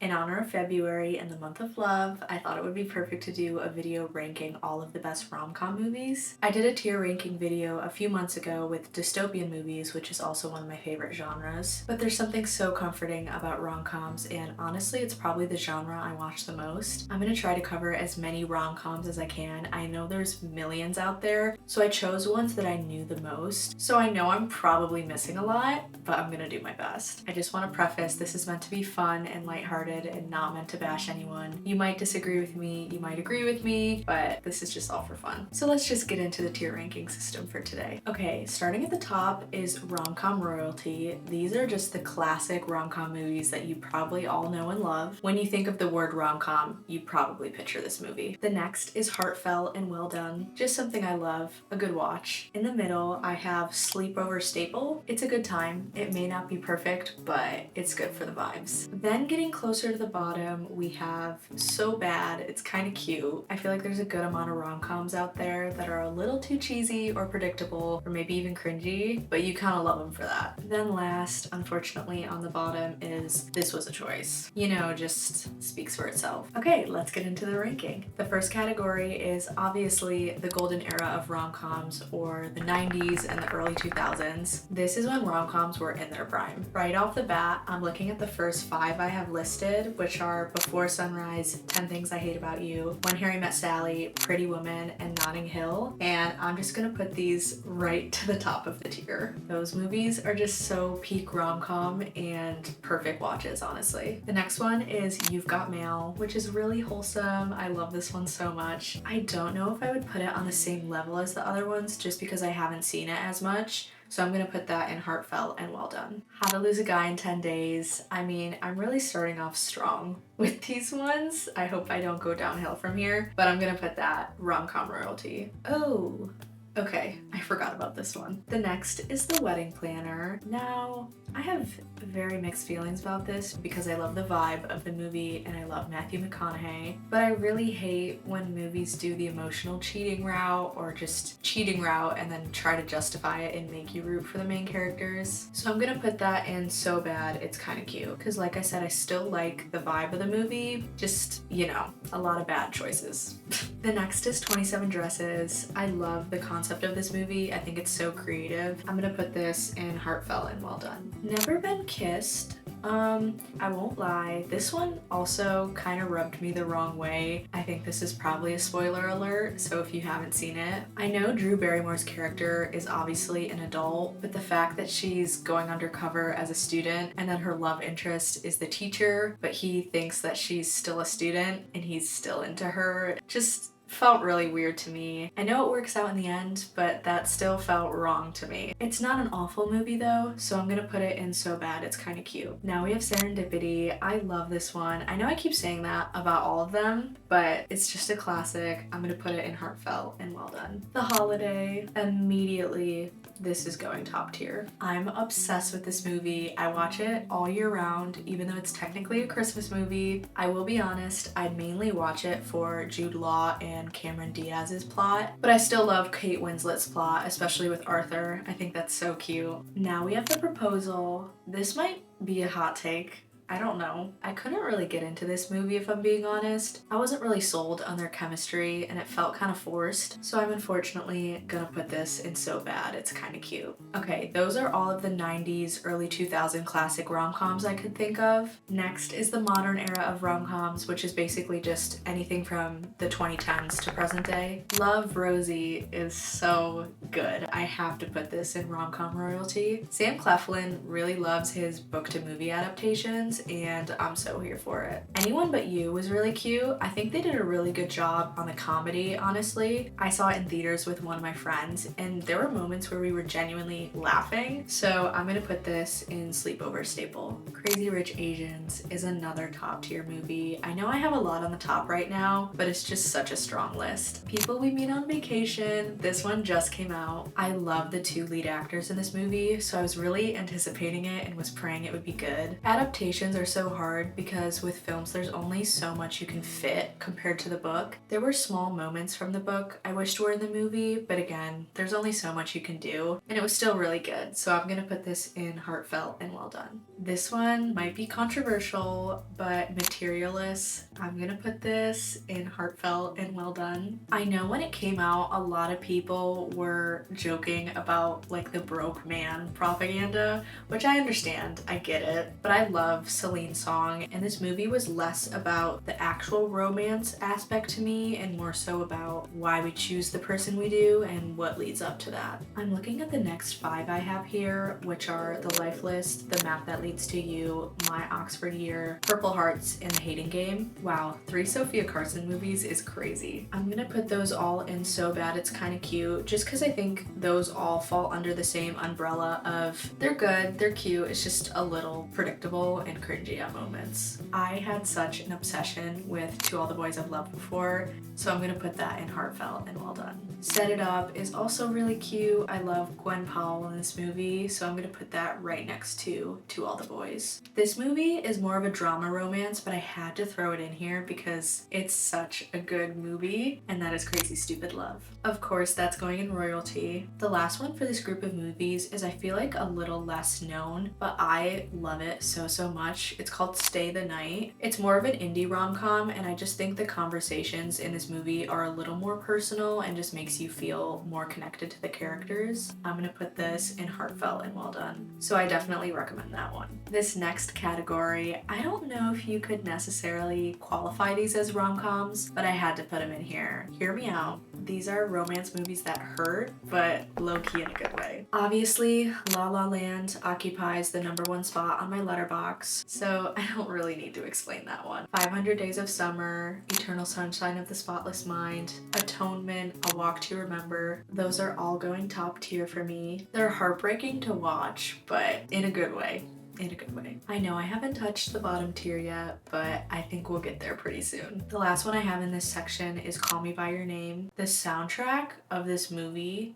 In honor of February and the month of love, I thought it would be perfect to do a video ranking all of the best rom-com movies. I did a tier ranking video a few months ago with dystopian movies, which is also one of my favorite genres, but there's something so comforting about rom-coms, and honestly it's probably the genre I watch the most. I'm gonna try to cover as many rom-coms as I can. I know there's millions out there, so I chose ones that I knew the most. So I know I'm probably missing a lot, but I'm gonna do my best. I just want to preface, this is meant to be fun and lighthearted and not meant to bash anyone. You might disagree with me, you might agree with me, but this is just all for fun. So let's just get into the tier ranking system for today. Okay, starting at the top is rom-com royalty. These are just the classic rom-com movies that you probably all know and love. When you think of the word rom-com, you probably picture this movie. The next is heartfelt and well done. Just something I love, a good watch. In the middle, I have sleepover staple. It's a good time. It may not be perfect, but it's good for the vibes. Then getting closer to the bottom, we have So Bad, It's Kinda Cute. I feel like there's a good amount of rom-coms out there that are a little too cheesy or predictable, or maybe even cringy, but you kind of love them for that. Then last, unfortunately, on the bottom is This Was a Choice. You know, just speaks for itself. Okay, let's get into the ranking. The first category is obviously the golden era of rom-coms, or the 90s and the early 2000s. This is when rom-coms were in their prime. Right off the bat, I'm looking at the first 5 I have listed, which are Before Sunrise, 10 Things I Hate About You, When Harry Met Sally, Pretty Woman, and Notting Hill, and I'm just gonna put these right to the top of the tier. Those movies are just so peak rom-com and perfect watches, honestly. The next one is You've Got Mail, which is really wholesome. I love this one so much. I don't know if I would put it on the same level as the other ones just because I haven't seen it as much. So I'm gonna put that in heartfelt and well done. How to Lose a Guy in 10 Days. I mean, I'm really starting off strong with these ones. I hope I don't go downhill from here, but I'm gonna put that rom-com royalty. Oh, okay, I forgot about this one. The next is The Wedding Planner. Now, I have very mixed feelings about this because I love the vibe of the movie and I love Matthew McConaughey, but I really hate when movies do the emotional cheating route or just cheating route and then try to justify it and make you root for the main characters. So I'm gonna put that in So Bad, It's Kinda Cute, because like I said, I still like the vibe of the movie, just, you know, a lot of bad choices. The next is 27 Dresses. I love the concept of this movie. I think it's so creative. I'm gonna put this in heartfelt and well done. Never Been Kissed. I won't lie, this one also kind of rubbed me the wrong way. I think this is probably a spoiler alert, so if you haven't seen it. I know Drew Barrymore's character is obviously an adult, but the fact that she's going undercover as a student and then her love interest is the teacher, but he thinks that she's still a student and he's still into her, just felt really weird to me. I know it works out in the end, but that still felt wrong to me. It's not an awful movie though, so I'm gonna put it in So Bad, It's Kinda Cute. Now we have Serendipity. I love this one. I know I keep saying that about all of them, but it's just a classic. I'm gonna put it in heartfelt and well done. The Holiday. Immediately, this is going top tier. I'm obsessed with this movie. I watch it all year round, even though it's technically a Christmas movie. I will be honest, I mainly watch it for Jude Law and Cameron Diaz's plot, but I still love Kate Winslet's plot, especially with Arthur. I think that's so cute. Now we have The Proposal. This might be a hot take. I don't know. I couldn't really get into this movie if I'm being honest. I wasn't really sold on their chemistry and it felt kind of forced. So I'm unfortunately gonna put this in So Bad, It's Kinda Cute. Okay, those are all of the 90s, early 2000 classic rom-coms I could think of. Next is the modern era of rom-coms, which is basically just anything from the 2010s to present day. Love, Rosie is so good. I have to put this in rom-com royalty. Sam Cleflin really loves his book to movie adaptations, and I'm so here for it. Anyone But You was really cute. I think they did a really good job on the comedy, honestly. I saw it in theaters with one of my friends and there were moments where we were genuinely laughing, so I'm gonna put this in sleepover staple. Crazy Rich Asians is another top tier movie. I know I have a lot on the top right now, but it's just such a strong list. People We Meet on Vacation. This one just came out. I love the 2 lead actors in this movie, so I was really anticipating it and was praying it would be good. Adaptations are so hard because with films there's only so much you can fit compared to the book. There were small moments from the book I wished were in the movie, but again, there's only so much you can do, and it was still really good, so I'm gonna put this in heartfelt and well done. This one might be controversial, but Materialist, I'm gonna put this in heartfelt and well done. I know when it came out, a lot of people were joking about like the broke man propaganda, which I understand, I get it, but I love Celine's song, and this movie was less about the actual romance aspect to me and more so about why we choose the person we do and what leads up to that. I'm looking at the next 5 I have here, which are The Life List, The Map That Leads to You, My Oxford Year, Purple Hearts, and The Hating Game. Wow, 3 Sophia Carson movies is crazy. I'm gonna put those all in So Bad It's Kinda Cute, just because I think those all fall under the same umbrella of they're good, they're cute, it's just a little predictable and cringy at moments. I had such an obsession with To All the Boys I've Loved Before, so I'm gonna put that in heartfelt and well done. Set It Up is also really cute. I love Gwen Powell in this movie, so I'm gonna put that right next to All the Boys. This movie is more of a drama romance, but I had to throw it in here because it's such a good movie, and that is Crazy Stupid Love. Of course, that's going in royalty. The last one for this group of movies is I feel like a little less known, but I love it so much. It's called Stay the Night. It's more of an indie rom-com, and I just think the conversations in this movie are a little more personal and just makes you feel more connected to the characters. I'm gonna put this in heartfelt and well done. So I definitely recommend that one. This next category, I don't know if you could necessarily qualify these as rom-coms, but I had to put them in here. Hear me out. These are romance movies that hurt, but low-key in a good way. Obviously, La La Land occupies the #1 spot on my letterbox, so I don't really need to explain that one. 500 Days of Summer, Eternal Sunshine of the Spotless Mind, Atonement, A Walk to Remember, those are all going top tier for me. They're heartbreaking to watch, but in a good way. In a good way. I know I haven't touched the bottom tier yet, but I think we'll get there pretty soon. The last one I have in this section is Call Me By Your Name. The soundtrack of this movie,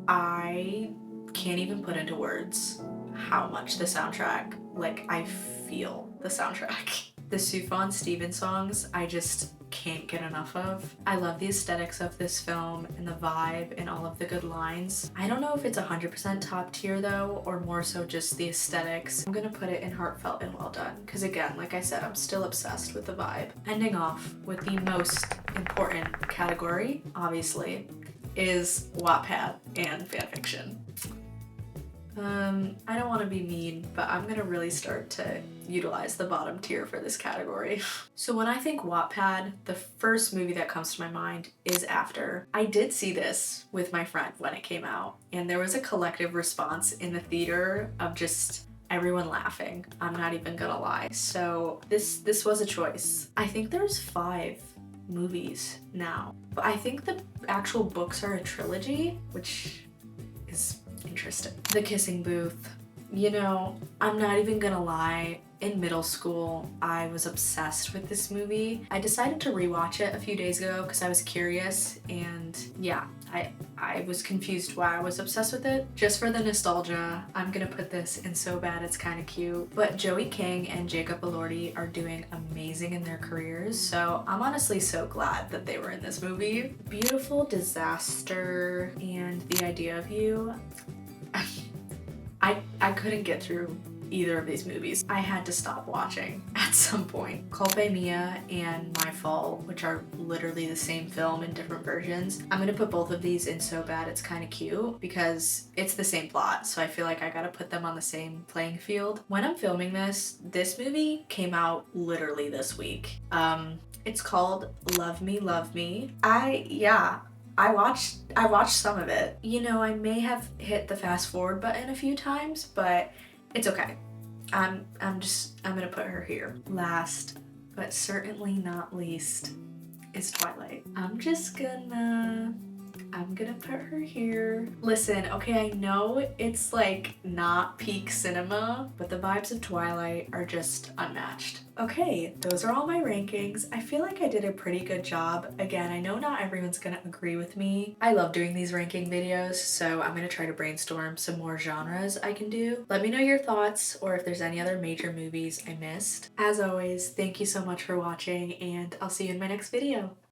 I can't even put into words how much the soundtrack, like I feel the soundtrack. The Sufjan Stevens songs, I just can't get enough of. I love the aesthetics of this film and the vibe and all of the good lines. I don't know if it's 100% top tier though, or more so just the aesthetics. I'm gonna put it in heartfelt and well done, because again, like I said, I'm still obsessed with the vibe. Ending off with the most important category, obviously, is Wattpad and fanfiction. I don't want to be mean, but I'm gonna really start to utilize the bottom tier for this category. So when I think Wattpad, the first movie that comes to my mind is After. I did see this with my friend when it came out, and there was a collective response in the theater of just everyone laughing. I'm not even gonna lie. So this was a choice. I think there's 5 movies now, but I think the actual books are a trilogy, which is interesting. The Kissing Booth. You know, I'm not even gonna lie, in middle school, I was obsessed with this movie. I decided to rewatch it a few days ago because I was curious, and yeah, I was confused why I was obsessed with it. Just for the nostalgia, I'm gonna put this in So Bad It's Kinda Cute. But Joey King and Jacob Elordi are doing amazing in their careers, so I'm honestly so glad that they were in this movie. Beautiful Disaster and The Idea of You. I couldn't get through either of these movies. I had to stop watching at some point. Colpe Mia and My Fault, which are literally the same film in different versions. I'm gonna put both of these in So Bad It's Kinda Cute because it's the same plot, so I feel like I gotta put them on the same playing field. When I'm filming this movie came out literally this week. It's called Love Me, Love Me. I watched some of it. You know, I may have hit the fast forward button a few times, but it's okay. I'm gonna put her here. Last, but certainly not least, is Twilight. I'm gonna put her here. Listen, okay, I know it's like not peak cinema, but the vibes of Twilight are just unmatched. Okay, those are all my rankings. I feel like I did a pretty good job. Again, I know not everyone's gonna agree with me. I love doing these ranking videos, so I'm gonna try to brainstorm some more genres I can do. Let me know your thoughts or if there's any other major movies I missed. As always, thank you so much for watching, and I'll see you in my next video.